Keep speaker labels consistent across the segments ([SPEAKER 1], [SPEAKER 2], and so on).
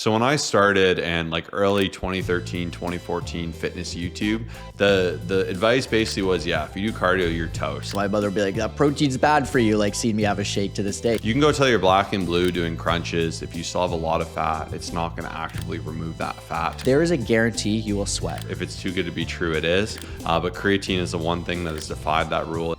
[SPEAKER 1] So when I started and like early 2013, 2014 fitness YouTube, the advice basically was, yeah, if you do cardio, you're toast.
[SPEAKER 2] My mother would be like, that protein's bad for you, like seeing me have a shake to this day.
[SPEAKER 1] You can go till you're black and blue doing crunches. If you still have a lot of fat, it's not gonna actively remove that fat.
[SPEAKER 2] There is a guarantee you will sweat.
[SPEAKER 1] If it's too good to be true, it is. But creatine is the one thing that has defied that rule.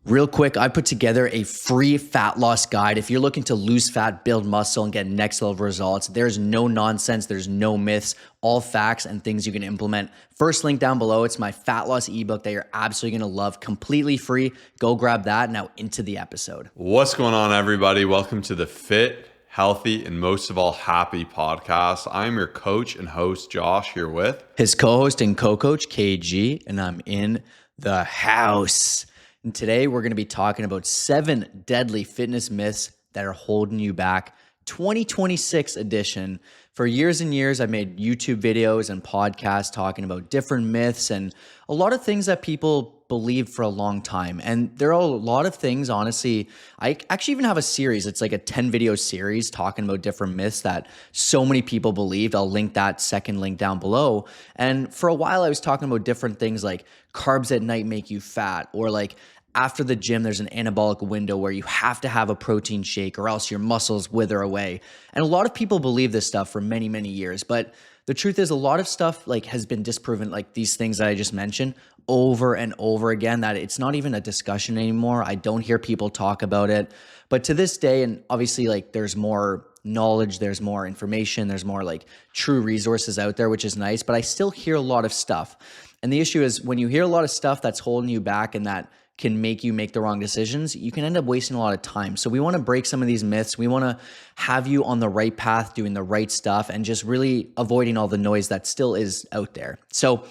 [SPEAKER 2] Real quick, I put together a free fat loss guide. If you're looking to lose fat, build muscle, and get next level results, there's no nonsense, there's no myths, all facts and things you can implement. First link down below, it's my fat loss ebook that you're absolutely gonna love, completely free. Go grab that. Now into the episode.
[SPEAKER 1] What's going on, everybody? Welcome to the Fit, Healthy, and most of all, Happy podcast. I'm your coach and host, Josh, here with
[SPEAKER 2] his co-host and co-coach, KG, and I'm in the house. And today we're going to be talking about 7 deadly fitness myths that are holding you back. 2026 edition. For years and years, I made YouTube videos and podcasts talking about different myths and a lot of things that people believed for a long time. And there are a lot of things, honestly, I actually even have a series. It's like a 10 video series talking about different myths that so many people believed. I'll link that second link down below. And for a while, I was talking about different things like carbs at night make you fat, or like after the gym, there's an anabolic window where you have to have a protein shake or else your muscles wither away. And a lot of people believe this stuff for many, many years. But the truth is a lot of stuff like has been disproven, like these things that I just mentioned over and over again, that it's not even a discussion anymore. I don't hear people talk about it. But to this day, and obviously like there's more knowledge, there's more information, there's more like true resources out there, which is nice, but I still hear a lot of stuff. And the issue is when you hear a lot of stuff that's holding you back and that can make you make the wrong decisions, you can end up wasting a lot of time. So we want to break some of these myths. We want to have you on the right path, doing the right stuff, and just really avoiding all the noise that still is out there. So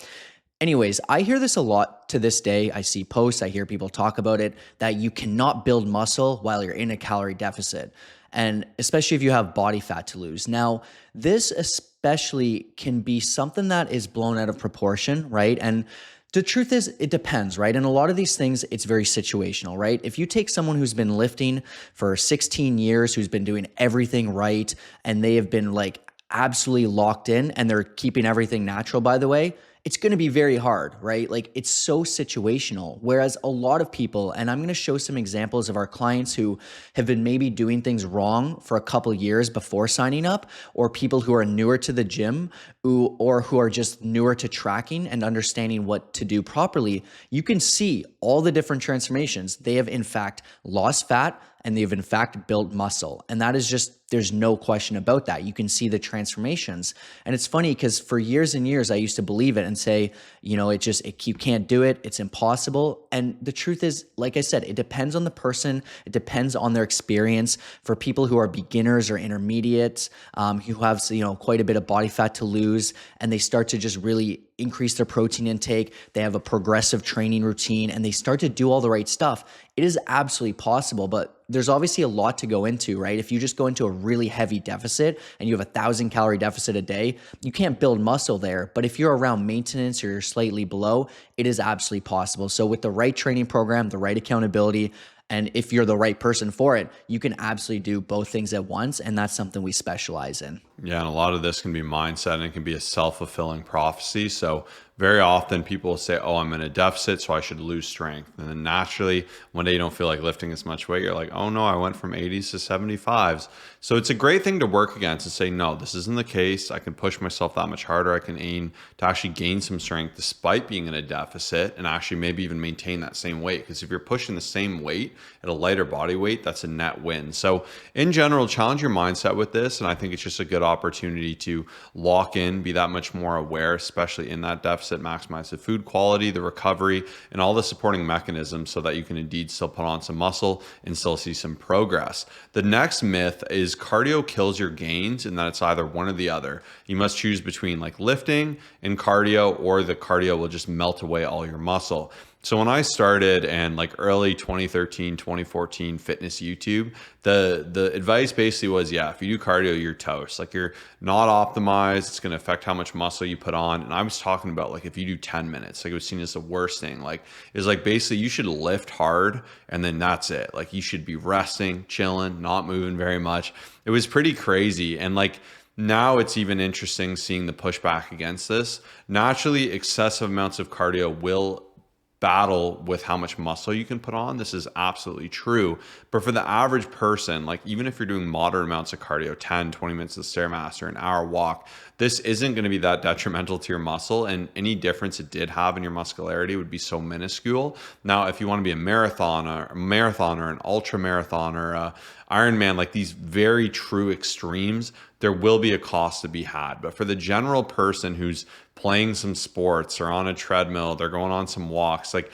[SPEAKER 2] anyways, I hear this a lot to this day. I see posts, I hear people talk about it, that you cannot build muscle while you're in a calorie deficit. And especially if you have body fat to lose. Now, this especially can be something that is blown out of proportion, right? And the truth is, it depends, right? And a lot of these things, it's very situational, right? If you take someone who's been lifting for 16 years, who's been doing everything right, and they have been like absolutely locked in and they're keeping everything natural, by the way, it's going to be very hard, right? Like it's so situational. Whereas a lot of people, and I'm going to show some examples of our clients who have been maybe doing things wrong for a couple years before signing up, or people who are newer to the gym or who are just newer to tracking and understanding what to do properly. You can see all the different transformations. They have in fact lost fat and they've in fact built muscle. And that is just, there's no question about that. You can see the transformations. And it's funny because for years and years, I used to believe it and say, you know, you can't do it. It's impossible. And the truth is, like I said, it depends on the person. It depends on their experience. For people who are beginners or intermediates, who have, quite a bit of body fat to lose, and they start to just really increase their protein intake, they have a progressive training routine, and they start to do all the right stuff, it is absolutely possible. But there's obviously a lot to go into, right? If you just go into a really heavy deficit and you have 1,000 calorie deficit a day, you can't build muscle there. But if you're around maintenance or you're slightly below, it is absolutely possible. So with the right training program, the right accountability, and if you're the right person for it, you can absolutely do both things at once. And that's something we specialize in.
[SPEAKER 1] Yeah, and a lot of this can be mindset, and it can be a self-fulfilling prophecy. So very often people will say, oh, I'm in a deficit, so I should lose strength. And then naturally, one day you don't feel like lifting as much weight. You're like, oh no, I went from 80s to 75s. So it's a great thing to work against and say, no, this isn't the case. I can push myself that much harder. I can aim to actually gain some strength despite being in a deficit, and actually maybe even maintain that same weight. Because if you're pushing the same weight at a lighter body weight, that's a net win. So in general, challenge your mindset with this. And I think it's just a good opportunity to lock in, be that much more aware, especially in that deficit, maximize the food quality, the recovery, and all the supporting mechanisms so that you can indeed still put on some muscle and still see some progress. The next myth is cardio kills your gains, and that it's either one or the other. You must choose between like lifting and cardio, or the cardio will just melt away all your muscle. So when I started and like early 2013, 2014 fitness YouTube, the advice basically was, yeah, if you do cardio, you're toast. Like you're not optimized. It's going to affect how much muscle you put on. And I was talking about like if you do 10 minutes, like it was seen as the worst thing. Like is like basically you should lift hard and then that's it. Like you should be resting, chilling, not moving very much. It was pretty crazy. And like now it's even interesting seeing the pushback against this. Naturally, excessive amounts of cardio will battle with how much muscle you can put on. This is absolutely true. But for the average person, like even if you're doing moderate amounts of cardio, 10, 20 minutes of Stairmaster, an hour walk, this isn't going to be that detrimental to your muscle. And any difference it did have in your muscularity would be so minuscule. Now, if you want to be a marathoner, an ultra marathoner, Ironman, like these very true extremes, there will be a cost to be had. But for the general person who's playing some sports or on a treadmill, they're going on some walks, like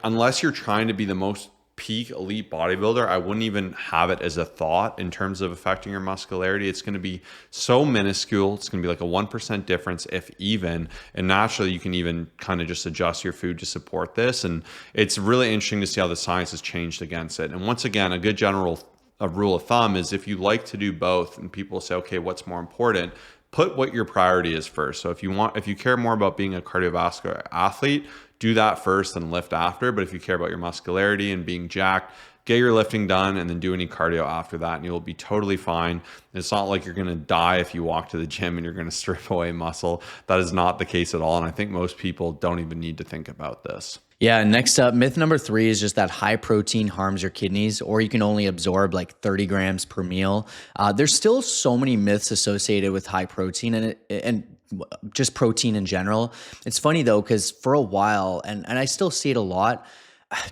[SPEAKER 1] unless you're trying to be the most peak elite bodybuilder, I wouldn't even have it as a thought in terms of affecting your muscularity. It's going to be so minuscule. It's going to be like a 1% difference, if even. And naturally, you can even kind of just adjust your food to support this. And it's really interesting to see how the science has changed against it. And once again, a good general rule of thumb is if you like to do both and people say, okay, what's more important? Put what your priority is first. So if you care more about being a cardiovascular athlete, do that first and lift after. But if you care about your muscularity and being jacked, get your lifting done and then do any cardio after that and you'll be totally fine. It's not like you're going to die if you walk to the gym and you're going to strip away muscle. That is not the case at all. And I think most people don't even need to think about this.
[SPEAKER 2] Yeah, next up, myth number 3 is just that high protein harms your kidneys, or you can only absorb like 30 grams per meal. There's still so many myths associated with high protein and just protein in general. It's funny though, because for a while, and I still see it a lot,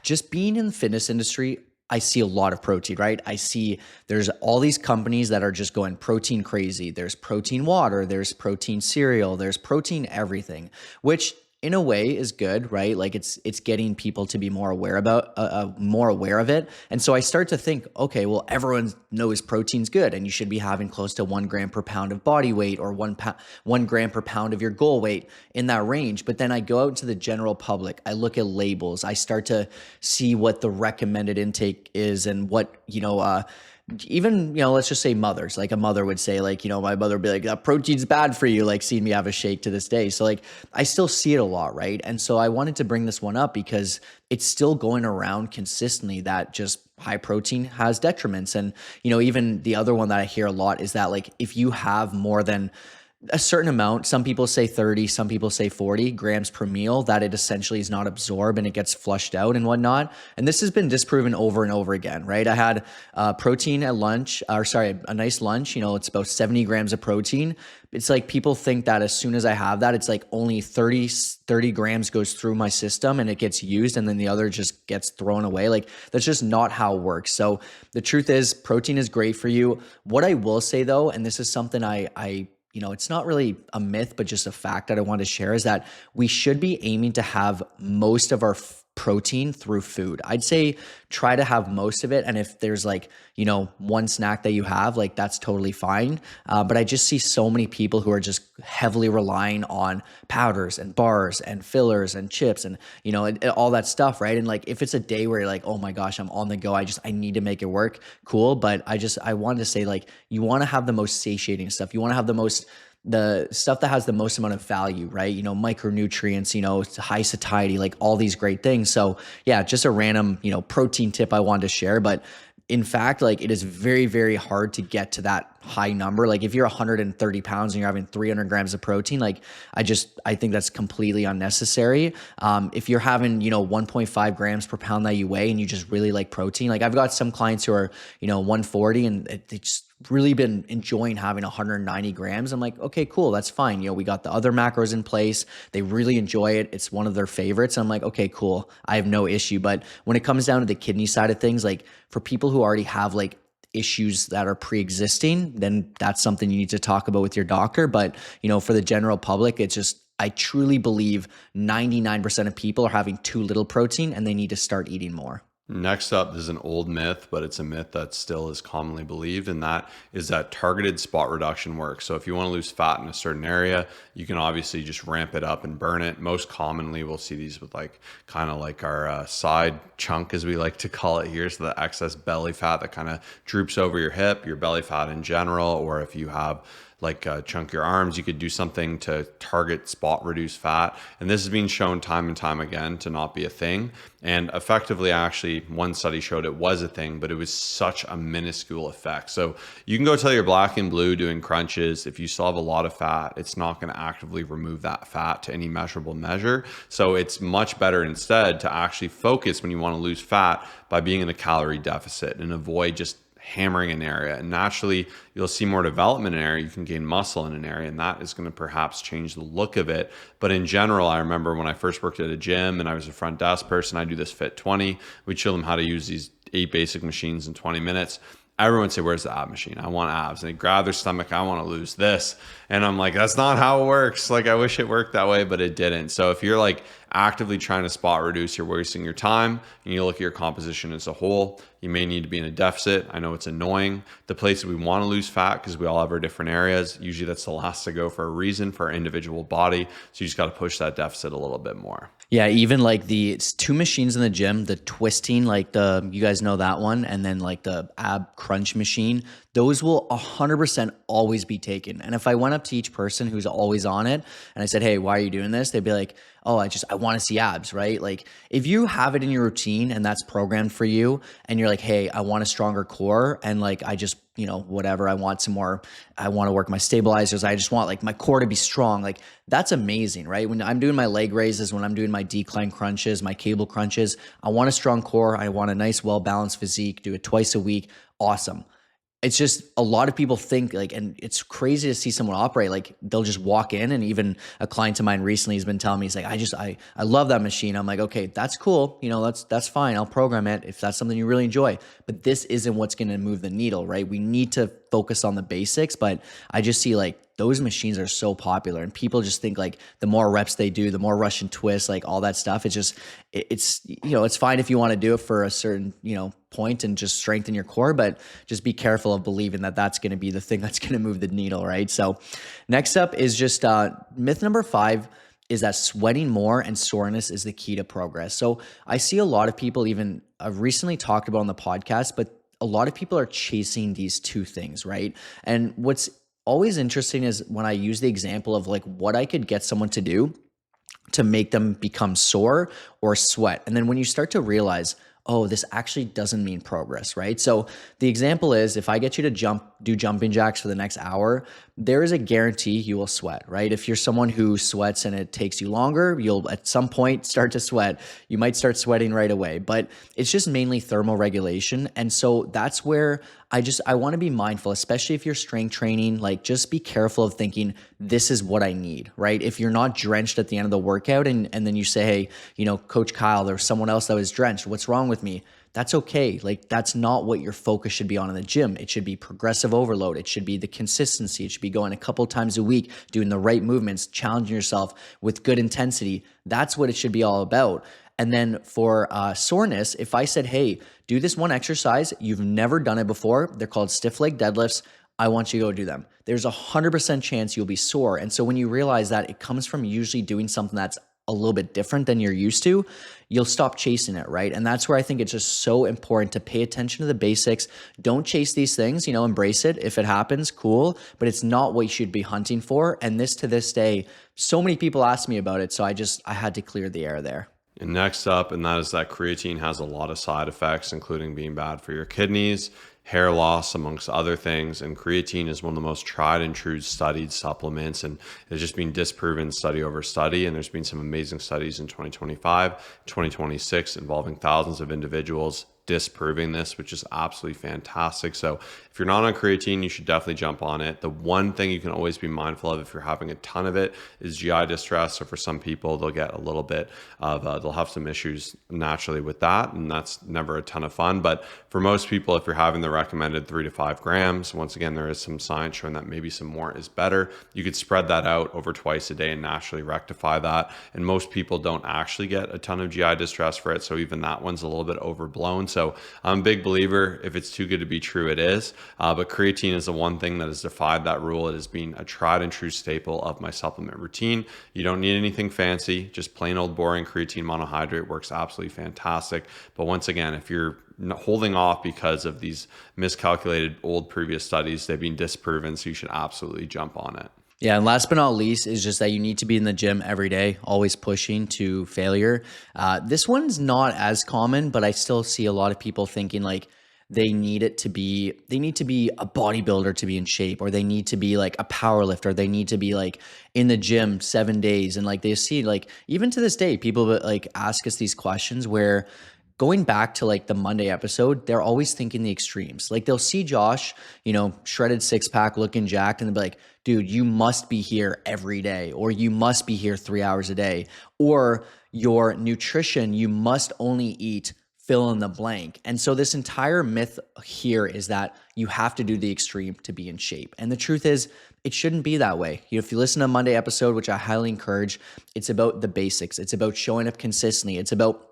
[SPEAKER 2] just being in the fitness industry, I see a lot of protein, right? I see there's all these companies that are just going protein crazy. There's protein water, there's protein cereal, there's protein everything, which in a way is good, right? Like it's getting people to be more aware of it. And so I start to think, okay, well, everyone knows protein's good and you should be having close to 1 gram per pound of body weight or 1 gram per pound of your goal weight in that range. But then I go out into the general public, I look at labels, I start to see what the recommended intake is and what, even, let's just say mothers, like a mother would say, like, my mother would be like, that protein's bad for you, like seeing me have a shake to this day. So like, I still see it a lot, right? And so I wanted to bring this one up because it's still going around consistently that just high protein has detriments. And, even the other one that I hear a lot is that like, if you have more than a certain amount, some people say 30, some people say 40 grams per meal, that it essentially is not absorbed and it gets flushed out and whatnot. And this has been disproven over and over again, right? I had protein at lunch, a nice lunch, it's about 70 grams of protein. It's like people think that as soon as I have that, it's like only 30 grams goes through my system and it gets used and then the other just gets thrown away. Like that's just not how it works. So the truth is protein is great for you. What I will say though, and this is something I it's not really a myth, but just a fact that I want to share is that we should be aiming to have most of our protein through food. I'd say try to have most of it. And if there's like, one snack that you have, like that's totally fine. But I just see so many people who are just heavily relying on powders and bars and fillers and chips and, all that stuff, right? And like, if it's a day where you're like, oh my gosh, I'm on the go, I need to make it work, cool. But I wanted to say like, you want to have the most satiating stuff. You want to have the stuff that has the most amount of value, right? Micronutrients, high satiety, like all these great things. So yeah, just a random, protein tip I wanted to share. But in fact, like it is very, very hard to get to that high number. Like if you're 130 pounds and you're having 300 grams of protein, like I think that's completely unnecessary. If you're having, 1.5 grams per pound that you weigh and you just really like protein, like I've got some clients who are, 140 and they just really been enjoying having 190 grams. I'm like, okay, cool. That's fine. We got the other macros in place. They really enjoy it. It's one of their favorites. I'm like, okay, cool. I have no issue. But when it comes down to the kidney side of things, like for people who already have like issues that are pre-existing, then that's something you need to talk about with your doctor. But, for the general public, it's just, I truly believe 99% of people are having too little protein and they need to start eating more.
[SPEAKER 1] Next up, there's an old myth, but it's a myth that still is commonly believed, and that is that targeted spot reduction works. So if you want to lose fat in a certain area, you can obviously just ramp it up and burn it. Most commonly, we'll see these with like kind of like our side chunk, as we like to call it here. So the excess belly fat that kind of droops over your hip, your belly fat in general, or if you have like chunk your arms, you could do something to target spot reduce fat. And this has been shown time and time again to not be a thing. And effectively, actually, one study showed it was a thing, but it was such a minuscule effect. So you can go till you're black and blue doing crunches. If you still have a lot of fat, it's not going to actively remove that fat to any measurable measure. So it's much better instead to actually focus when you want to lose fat by being in a calorie deficit and avoid just hammering an area. And naturally, you'll see more development in an area. You can gain muscle in an area, and that is going to perhaps change the look of it. But in general, I remember when I first worked at a gym and I was a front desk person, I do this Fit 20. We'd show them how to use these 8 basic machines in 20 minutes. Everyone would say, "Where's the ab machine? I want abs." And they grab their stomach, "I want to lose this." And I'm like, that's not how it works. Like, I wish it worked that way, but it didn't. So if you're like actively trying to spot reduce, you're wasting your time, and you look at your composition as a whole, you may need to be in a deficit. I know it's annoying. The places we want to lose fat, because we all have our different areas, usually that's the last to go for a reason for our individual body. So you just got to push that deficit a little bit more.
[SPEAKER 2] Yeah, even like it's 2 machines in the gym, the twisting, like you guys know that one, and then like the ab crunch machine, those will 100% always be taken. And if I went up to each person who's always on it and I said, "Hey, why are you doing this?" They'd be like, "Oh, I want to see abs," right? Like if you have it in your routine and that's programmed for you and you're like, "Hey, I want a stronger core," and like whatever, I want some more, I want to work my stabilizers, I just want like my core to be strong. Like that's amazing, right? When I'm doing my leg raises, when I'm doing my decline crunches, my cable crunches, I want a strong core, I want a nice, well-balanced physique, do it twice a week. Awesome. It's just a lot of people think like, and it's crazy to see someone operate like they'll just walk in. And even a client of mine recently has been telling me, he's like, I love that machine. I'm like, okay, that's cool. That's fine. I'll program it if that's something you really enjoy, but this isn't what's going to move the needle, right? We need to focus on the basics, but I just see like those machines are so popular and people just think like the more reps they do, the more Russian twists, like all that stuff. It's just, it's fine if you want to do it for a certain, point and just strengthen your core, but just be careful of believing that that's going to be the thing that's going to move the needle, right? So next up is just myth number 5 is that sweating more and soreness is the key to progress. So I see a lot of people, even I've recently talked about on the podcast, but a lot of people are chasing these two things, right? And what's always interesting is when I use the example of like what I could get someone to do to make them become sore or sweat. And then when you start to realize, oh, this actually doesn't mean progress, right? So the example is if I get you to do jumping jacks for the next hour, there is a guarantee you will sweat, right? If you're someone who sweats and it takes you longer, you'll at some point start to sweat. You might start sweating right away, but it's just mainly thermal regulation. And so that's where I want to be mindful, especially if you're strength training, like just be careful of thinking, this is what I need, right? If you're not drenched at the end of the workout and then you say, hey, Coach Kyle, there was someone else that was drenched. What's wrong with me? That's okay. Like that's not what your focus should be on in the gym. It should be progressive overload. It should be the consistency. It should be going a couple times a week, doing the right movements, challenging yourself with good intensity. That's what it should be all about. And then for soreness, if I said, hey, do this one exercise, you've never done it before, they're called stiff leg deadlifts, I want you to go do them. There's 100% chance you'll be sore. And so when you realize that it comes from usually doing something that's a little bit different than you're used to, you'll stop chasing it, right? And that's where I think it's just so important to pay attention to the basics. Don't chase these things, embrace it. If it happens, cool, but it's not what you should be hunting for. And to this day, so many people ask me about it. So I had to clear the air there.
[SPEAKER 1] And next up, and that is that creatine has a lot of side effects, including being bad for your kidneys, hair loss, amongst other things. And creatine is one of the most tried and true studied supplements, and it's just been disproven study over study. And there's been some amazing studies in 2025, 2026 involving thousands of individuals disproving this, which is absolutely fantastic. So if you're not on creatine, you should definitely jump on it. The one thing you can always be mindful of if you're having a ton of it is GI distress. So for some people, they'll get a little bit of, they'll have some issues naturally with that, and that's never a ton of fun. But for most people, if you're having the recommended 3 to 5 grams, once again, there is some science showing that maybe some more is better. You could spread that out over twice a day and naturally rectify that. And most people don't actually get a ton of GI distress for it. So even that one's a little bit overblown. So I'm a big believer, if it's too good to be true, it is. But creatine is the one thing that has defied that rule. It has been a tried and true staple of my supplement routine. You don't need anything fancy, just plain old boring creatine monohydrate works absolutely fantastic. But once again, if you're holding off because of these miscalculated old previous studies, they've been disproven, so you should absolutely jump on it.
[SPEAKER 2] Yeah, and last but not least is just that you need to be in the gym every day, always pushing to failure. This one's not as common, but I still see a lot of people thinking like they need to be a bodybuilder to be in shape, or they need to be like a power lifter, they need to be like in the gym 7 days. And like they see, like even to this day, people like ask us these questions where, going back to like the Monday episode, they're always thinking the extremes. Like they'll see Josh, shredded 6-pack looking jacked, and they'll be like, dude, you must be here every day, or you must be here 3 hours a day, or your nutrition, you must only eat fill in the blank. And so this entire myth here is that you have to do the extreme to be in shape. And the truth is, it shouldn't be that way. If you listen to Monday episode, which I highly encourage, it's about the basics. It's about showing up consistently. It's about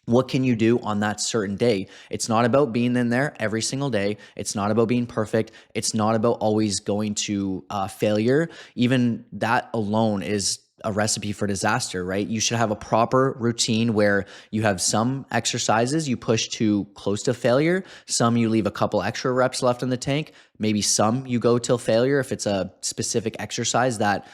[SPEAKER 2] what can you do on that certain day? It's not about being in there every single day. It's not about being perfect. It's not about always going to failure. Even that alone is a recipe for disaster, right? You should have a proper routine where you have some exercises you push to close to failure, some you leave a couple extra reps left in the tank, maybe some you go till failure if it's a specific exercise that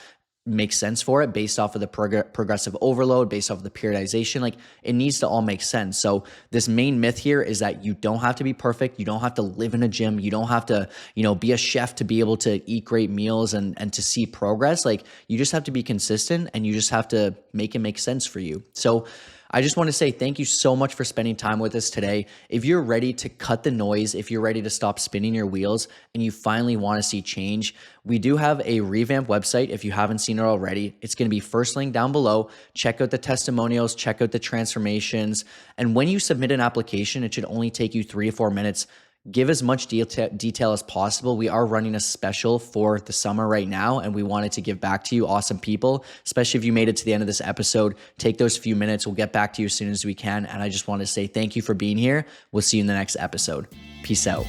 [SPEAKER 2] makes sense for it based off of the progressive overload, based off of the periodization. Like it needs to all make sense. So this main myth here is that you don't have to be perfect. You don't have to live in a gym. You don't have to, be a chef to be able to eat great meals and to see progress. Like you just have to be consistent, and you just have to make it make sense for you. So I just want to say thank you so much for spending time with us today. If you're ready to cut the noise, if you're ready to stop spinning your wheels, and you finally want to see change, we do have a revamped website. If you haven't seen it already, it's going to be first link down below. Check out the testimonials, check out the transformations. And when you submit an application, it should only take you 3 to 4 minutes. Give as much detail as possible. We are running a special for the summer right now, and we wanted to give back to you awesome people, especially if you made it to the end of this episode. Take those few minutes. We'll get back to you as soon as we can. And I just want to say thank you for being here. We'll see you in the next episode. Peace out.